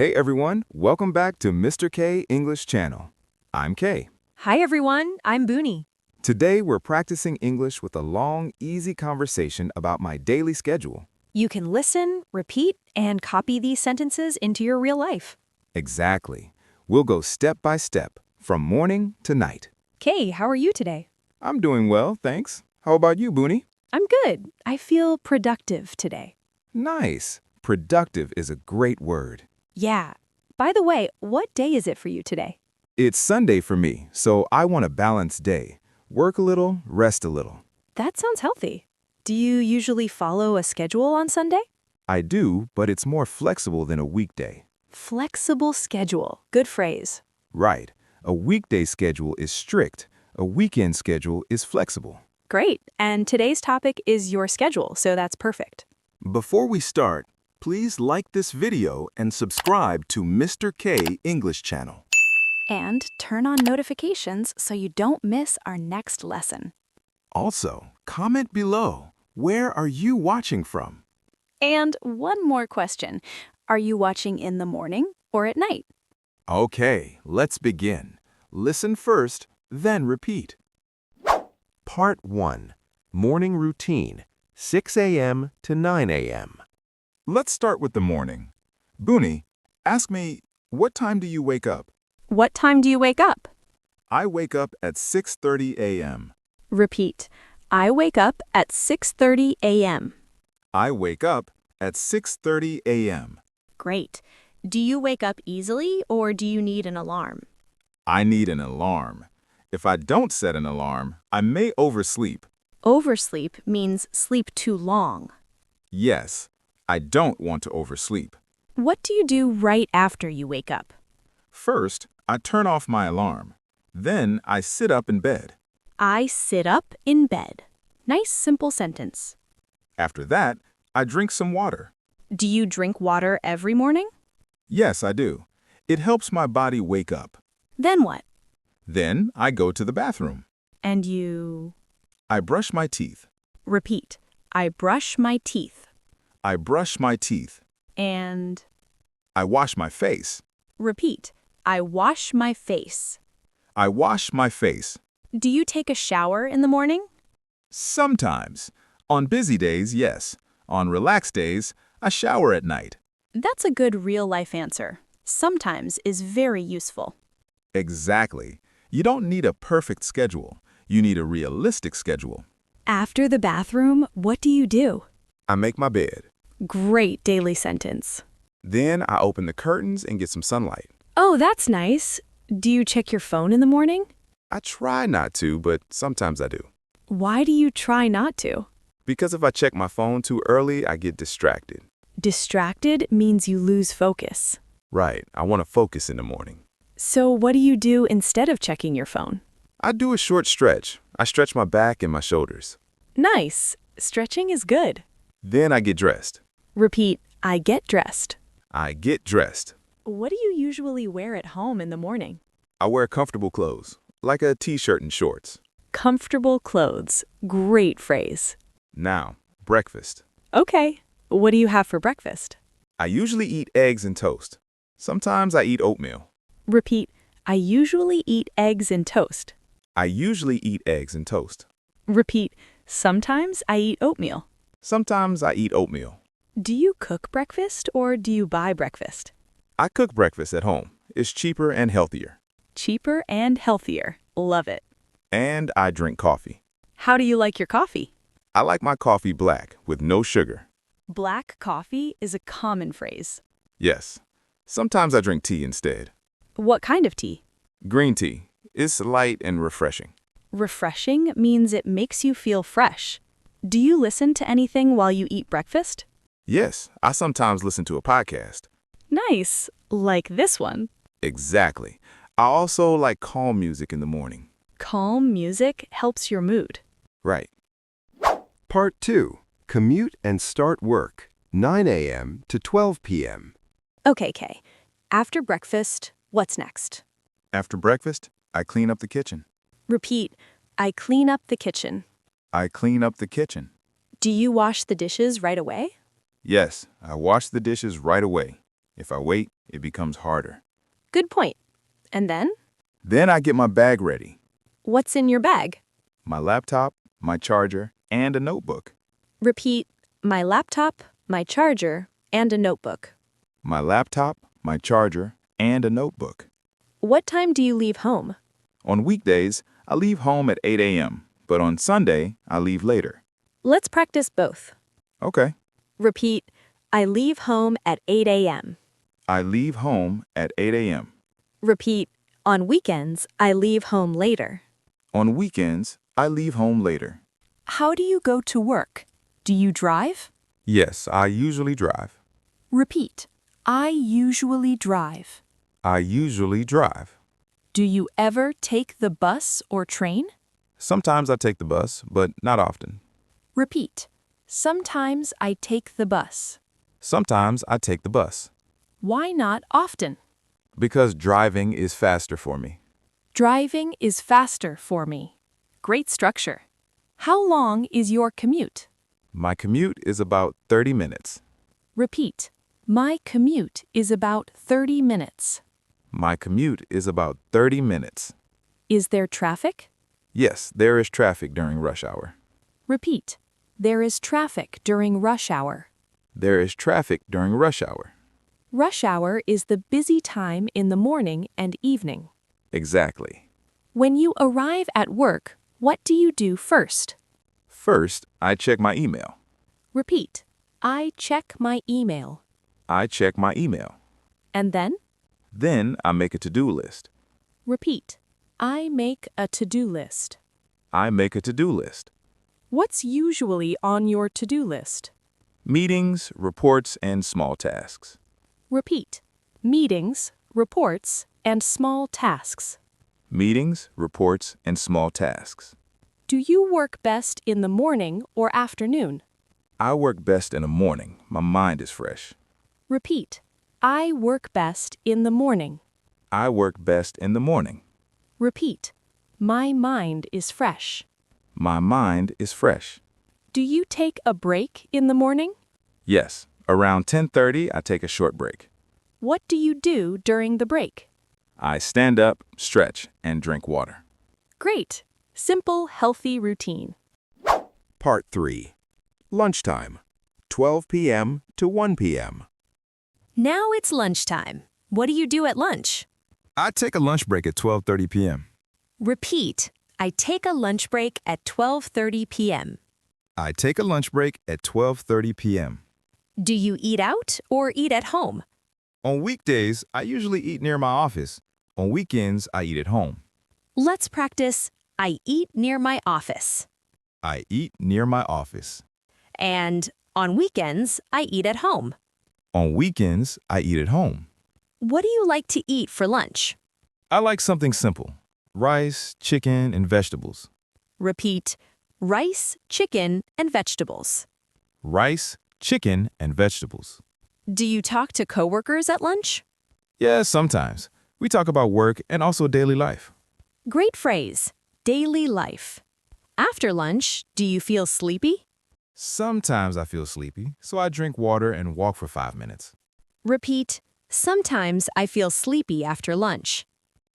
Hey everyone, welcome back to Mr. K English Channel. I'm Kay. Hi everyone, I'm Bunie. Today we're practicing English with a long, easy conversation about my daily schedule. You can listen, repeat, and copy these sentences into your real life. Exactly. We'll go step by step, from morning to night. Kay, how are you today? I'm doing well, thanks. How about you, Bunie? I'm good. I feel productive today. Nice. Productive is a great word. Yeah. By the way, what day is it for you today? It's Sunday for me, so I want a balanced day. Work a little, rest a little. That sounds healthy. Do you usually follow a schedule on Sunday? I do, but it's more flexible than a weekday. Flexible schedule. Good phrase. Right. A weekday schedule is strict. A weekend schedule is flexible. Great. And today's topic is your schedule, so that's perfect. Before we start, please like this video and subscribe to Mr. K English Channel. And turn on notifications so you don't miss our next lesson. Also, comment below, where are you watching from? And one more question. Are you watching in the morning or at night? Okay, let's begin. Listen first, then repeat. Part 1. Morning Routine, 6 a.m. to 9 a.m. Let's start with the morning. Bunie, ask me, what time do you wake up? What time do you wake up? I wake up at 6:30 a.m. Repeat. I wake up at 6:30 a.m. I wake up at 6:30 a.m. Great. Do you wake up easily or do you need an alarm? I need an alarm. If I don't set an alarm, I may oversleep. Oversleep means sleep too long. Yes, I don't want to oversleep. What do you do right after you wake up? First, I turn off my alarm. Then I sit up in bed. I sit up in bed. Nice simple sentence. After that, I drink some water. Do you drink water every morning? Yes, I do. It helps my body wake up. Then what? Then I go to the bathroom. And you... I brush my teeth. Repeat. I brush my teeth. I brush my teeth. And... I wash my face. Repeat. I wash my face. I wash my face. Do you take a shower in the morning? Sometimes. On busy days, yes. On relaxed days, I shower at night. That's a good real-life answer. Sometimes is very useful. Exactly. You don't need a perfect schedule. You need a realistic schedule. After the bathroom, what do you do? I make my bed. Great daily sentence. Then I open the curtains and get some sunlight. Oh, that's nice. Do you check your phone in the morning? I try not to, but sometimes I do. Why do you try not to? Because if I check my phone too early, I get distracted. Distracted means you lose focus. Right, I want to focus in the morning. So what do you do instead of checking your phone? I do a short stretch. I stretch my back and my shoulders. Nice. Stretching is good. Then I get dressed. Repeat, I get dressed. I get dressed. What do you usually wear at home in the morning? I wear comfortable clothes, like a t-shirt and shorts. Comfortable clothes. Great phrase. Now, breakfast. Okay. What do you have for breakfast? I usually eat eggs and toast. Sometimes I eat oatmeal. Repeat, I usually eat eggs and toast. I usually eat eggs and toast. Repeat, sometimes I eat oatmeal. Sometimes I eat oatmeal. Do you cook breakfast or do you buy breakfast? I cook breakfast at home. It's cheaper and healthier. Cheaper and healthier. Love it. And I drink coffee. How do you like your coffee? I like my coffee black with no sugar. Black coffee is a common phrase. Yes. Sometimes I drink tea instead. What kind of tea? Green tea. It's light and refreshing. Refreshing means it makes you feel fresh. Do you listen to anything while you eat breakfast? Yes, I sometimes listen to a podcast. Nice. Like this one. Exactly. I also like calm music in the morning. Calm music helps your mood. Right. Part 2. Commute and start work, 9 a.m. to 12 p.m. Okay, Kay. After breakfast, what's next? After breakfast, I clean up the kitchen. Repeat, I clean up the kitchen. I clean up the kitchen. Do you wash the dishes right away? Yes, I wash the dishes right away. If I wait, it becomes harder. Good point. And then? Then I get my bag ready. What's in your bag? My laptop, my charger, and a notebook. Repeat, my laptop, my charger, and a notebook. My laptop, my charger, and a notebook. What time do you leave home? On weekdays, I leave home at 8 a.m., but on Sunday, I leave later. Let's practice both. Okay. Repeat, I leave home at 8 a.m. I leave home at 8 a.m. Repeat, on weekends, I leave home later. On weekends, I leave home later. How do you go to work? Do you drive? Yes, I usually drive. Repeat, I usually drive. I usually drive. Do you ever take the bus or train? Sometimes I take the bus, but not often. Repeat, sometimes I take the bus. Sometimes I take the bus. Why not often? Because driving is faster for me. Driving is faster for me. Great structure. How long is your commute? My commute is about 30 minutes. Repeat, my commute is about 30 minutes. My commute is about 30 minutes. Is there traffic? Yes, there is traffic during rush hour. Repeat, there is traffic during rush hour. There is traffic during rush hour. Rush hour is the busy time in the morning and evening. Exactly. When you arrive at work, what do you do first? First, I check my email. Repeat, I check my email. I check my email. And then? Then I make a to-do list. Repeat, I make a to-do list. I make a to-do list. What's usually on your to-do list? Meetings, reports, and small tasks. Repeat, meetings, reports, and small tasks. Meetings, reports, and small tasks. Do you work best in the morning or afternoon? I work best in the morning. My mind is fresh. Repeat, I work best in the morning. I work best in the morning. Repeat, my mind is fresh. My mind is fresh. Do you take a break in the morning? Yes, around 10:30 I take a short break. What do you do during the break? I stand up, stretch, and drink water. Great. Simple, healthy routine. Part 3. Lunchtime, 12 p.m. to 1 p.m. Now it's lunchtime. What do you do at lunch? I take a lunch break at 12:30 p.m. Repeat, I take a lunch break at 12:30 p.m. I take a lunch break at 12:30 p.m. Do you eat out or eat at home? On weekdays, I usually eat near my office. On weekends, I eat at home. Let's practice, I eat near my office. I eat near my office. And on weekends, I eat at home. On weekends, I eat at home. What do you like to eat for lunch? I like something simple. Rice, chicken, and vegetables. Repeat, rice, chicken, and vegetables. Rice, chicken, and vegetables. Do you talk to coworkers at lunch? Yeah, sometimes. We talk about work and also daily life. Great phrase, daily life. After lunch, do you feel sleepy? Sometimes I feel sleepy, so I drink water and walk for 5 minutes. Repeat, sometimes I feel sleepy after lunch.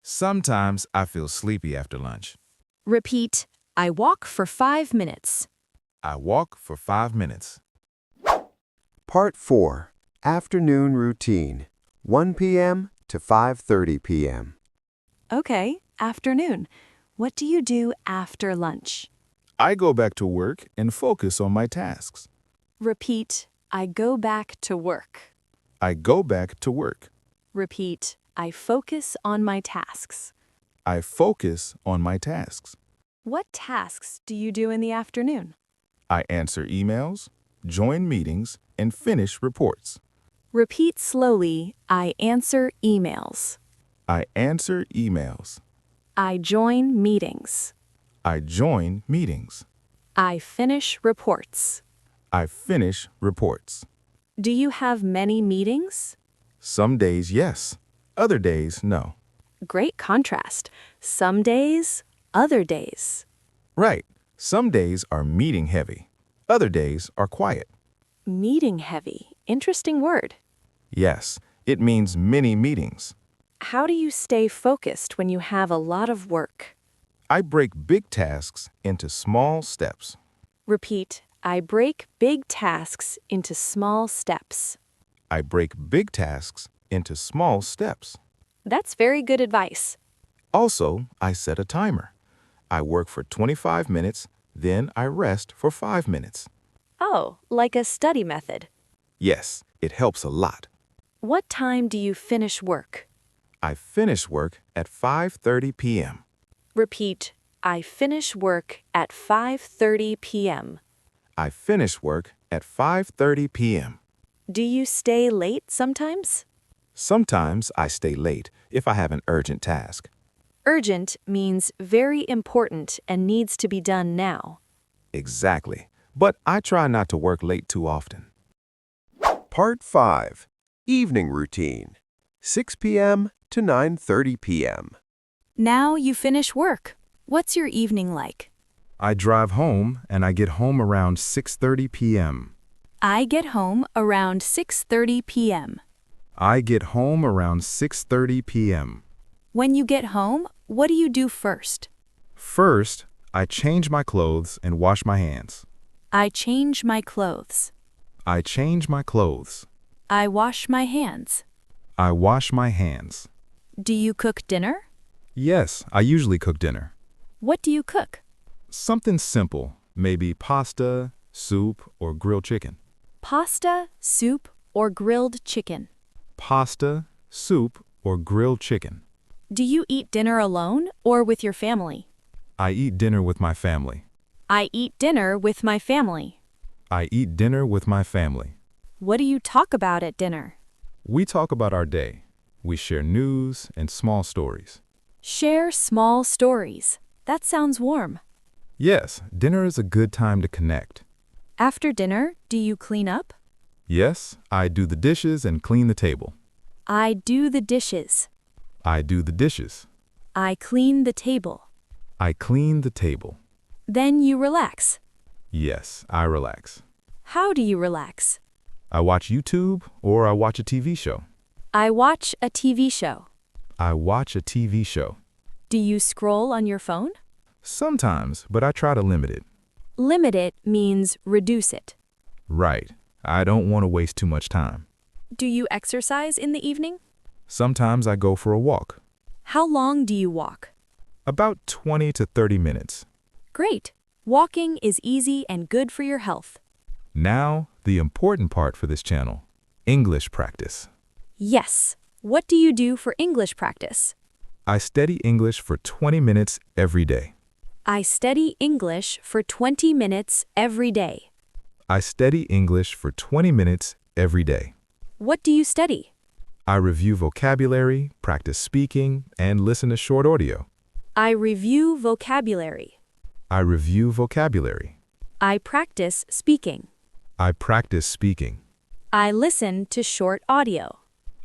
Sometimes I feel sleepy after lunch. Repeat, I walk for 5 minutes. I walk for 5 minutes. Part 4. Afternoon Routine, 1 p.m. to 5:30 p.m. Okay, afternoon. What do you do after lunch? I go back to work and focus on my tasks. Repeat, I go back to work. I go back to work. Repeat, I focus on my tasks. I focus on my tasks. What tasks do you do in the afternoon? I answer emails, join meetings, and finish reports. Repeat slowly, I answer emails. I answer emails. I join meetings. I join meetings. I finish reports. I finish reports. Do you have many meetings? Some days, yes. Other days, no. Great contrast. Some days, other days. Right. Some days are meeting heavy. Other days are quiet. Meeting heavy. Interesting word. Yes, It means many meetings. How do you stay focused when you have a lot of work? I break big tasks into small steps. Repeat, I break big tasks into small steps. I break big tasks into small steps. That's very good advice. Also, I set a timer. I work for 25 minutes, then I rest for 5 minutes. Oh, like a study method. Yes, it helps a lot. What time do you finish work? I finish work at 5:30 p.m. Repeat, I finish work at 5:30 p.m. I finish work at 5:30 p.m. Do you stay late sometimes? Sometimes I stay late if I have an urgent task. Urgent means very important and needs to be done now. Exactly. But I try not to work late too often. Part 5. Evening Routine. 6 p.m. to 9:30 p.m. Now you finish work. What's your evening like? I drive home and I get home around 6:30 p.m. I get home around 6:30 p.m. I get home around 6:30 p.m. When you get home, what do you do first? First, I change my clothes and wash my hands. I change my clothes. I change my clothes. I wash my hands. I wash my hands. Do you cook dinner? Yes, I usually cook dinner. What do you cook? Something simple, maybe pasta, soup, or grilled chicken. Pasta, soup, or grilled chicken. Pasta, soup, or grilled chicken. Do you eat dinner alone or with your family? I eat dinner with my family. I eat dinner with my family. I eat dinner with my family. What do you talk about at dinner? We talk about our day. We share news and small stories. Share small stories. That sounds warm. Yes, dinner is a good time to connect. After dinner, do you clean up? Yes, I do the dishes and clean the table. I do the dishes. I do the dishes. I clean the table. I clean the table. Then you relax. Yes, I relax. How do you relax? I watch YouTube or I watch a TV show. I watch a TV show. I watch a TV show. Do you scroll on your phone? Sometimes, but I try to limit it. Limit it means reduce it. Right. I don't want to waste too much time. Do you exercise in the evening? Sometimes I go for a walk. How long do you walk? About 20 to 30 minutes. Great. Walking is easy and good for your health. Now, the important part for this channel, English practice. Yes. What do you do for English practice? I study English for 20 minutes every day. I study English for 20 minutes every day. I study English for 20 minutes every day. What do you study? I review vocabulary, practice speaking, and listen to short audio. I review vocabulary. I review vocabulary. I practice speaking. I practice speaking. I listen to short audio.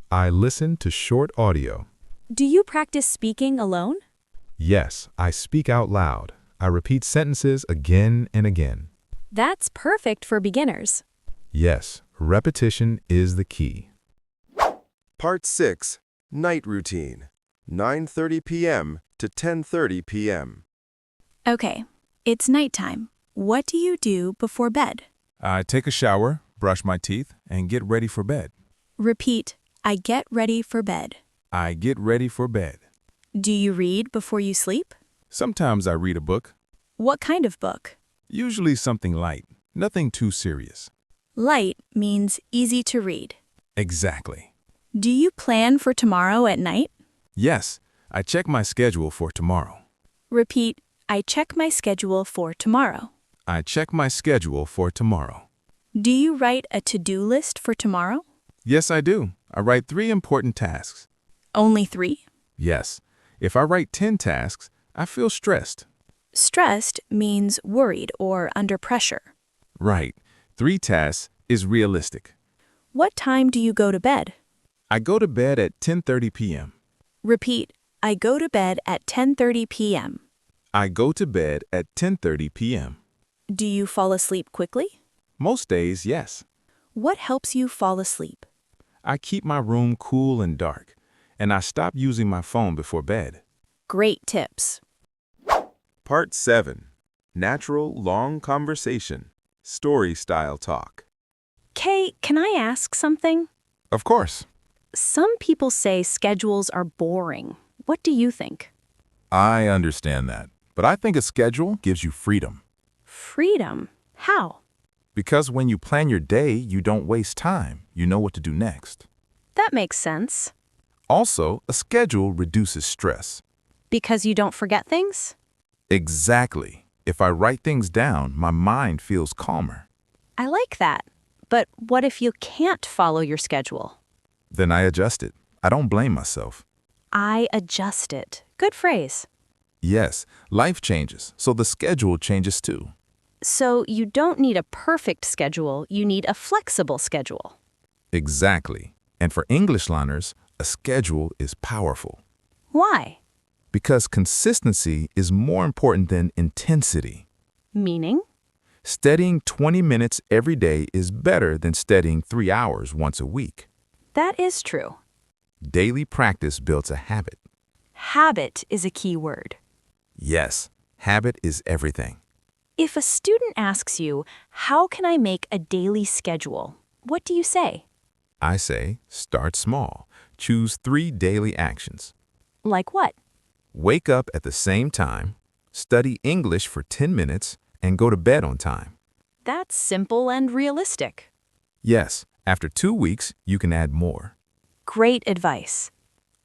I listen to short audio. Do you practice speaking alone? Yes, I speak out loud. I repeat sentences again and again. That's perfect for beginners. Yes, repetition is the key. Part 6. Night Routine. 9:30 p.m. to 10:30 p.m. Okay, it's nighttime. What do you do before bed? I take a shower, brush my teeth, and get ready for bed. Repeat, I get ready for bed. I get ready for bed. Do you read before you sleep? Sometimes I read a book, What kind of book? usually something light, nothing too serious. Light means easy to read. Exactly. Do you plan for tomorrow at night? Yes, I check my schedule for tomorrow. Repeat, I check my schedule for tomorrow. I check my schedule for tomorrow. Do you write a to-do list for tomorrow? Yes, I do. I write 3 important tasks. Only 3? Yes. If I write 10 tasks, I feel stressed. Stressed means worried or under pressure. Right. 3 tasks is realistic. What time do you go to bed? I go to bed at 10:30 p.m. Repeat, I go to bed at 10:30 p.m. I go to bed at 10:30 p.m. Do you fall asleep quickly? Most days, yes. What helps you fall asleep? I keep my room cool and dark, and I stop using my phone before bed. Great tips. Part 7. Natural long conversation. Story-style talk. Kay, can I ask something? Of course. Some people say schedules are boring. What do you think? I understand that, but I think a schedule gives you freedom. Freedom? How? Because when you plan your day, you don't waste time. You know what to do next. That makes sense. Also, a schedule reduces stress. Because you don't forget things? Exactly. If I write things down, my mind feels calmer. I like that. But what if you can't follow your schedule? Then I adjust it. I don't blame myself. I adjust it. Good phrase. Yes, life changes, so the schedule changes too. So you don't need a perfect schedule, you need a flexible schedule. Exactly. And for English learners, a schedule is powerful. Why? Because consistency is more important than intensity. Meaning? Studying 20 minutes every day is better than studying 3 hours once a week. That is true. Daily practice builds a habit. Habit is a key word. Yes, habit is everything. If a student asks you, how can I make a daily schedule? What do you say? I say, start small. Choose 3 daily actions. Like what? Wake up at the same time, study English for 10 minutes, and go to bed on time. That's simple and realistic. Yes, after 2 weeks, you can add more. Great advice.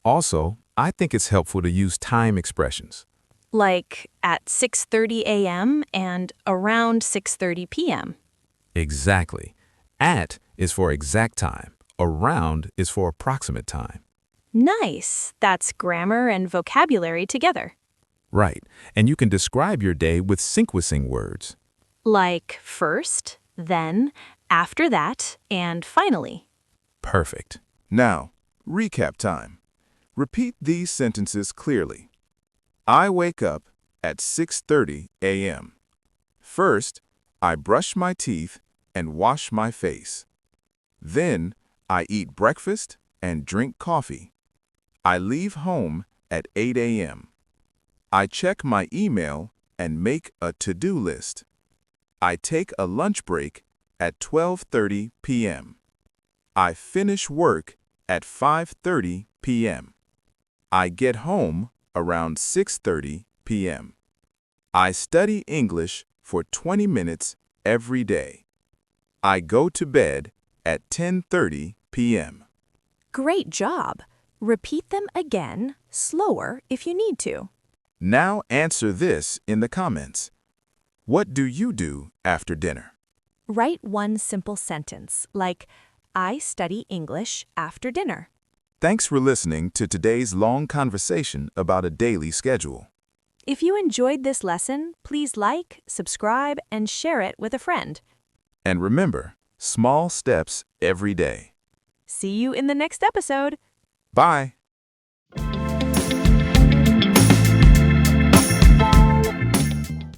Also, I think it's helpful to use time expressions. Like at 6:30 a.m. and around 6:30 p.m. Exactly. At is for exact time. Around is for approximate time. Nice. That's grammar and vocabulary together. Right, and you can describe your day with sequencing words. Like first, then, after that, and finally. Perfect. Now, recap time. Repeat these sentences clearly. I wake up at 6:30 a.m. First, I brush my teeth and wash my face. Then, I eat breakfast and drink coffee. I leave home at 8 a.m. I check my email and make a to-do list. I take a lunch break at 12:30 p.m. I finish work at 5:30 p.m. I get home around 6:30 p.m. I study English for 20 minutes every day. I go to bed at 10:30 p.m. Great job. Repeat them again, slower if you need to. Now answer this in the comments. What do you do after dinner? Write one simple sentence, like, I study English after dinner. Thanks for listening to today's long conversation about a daily schedule. If you enjoyed this lesson, please like, subscribe, and share it with a friend. And remember, small steps every day. See you in the next episode. Bye.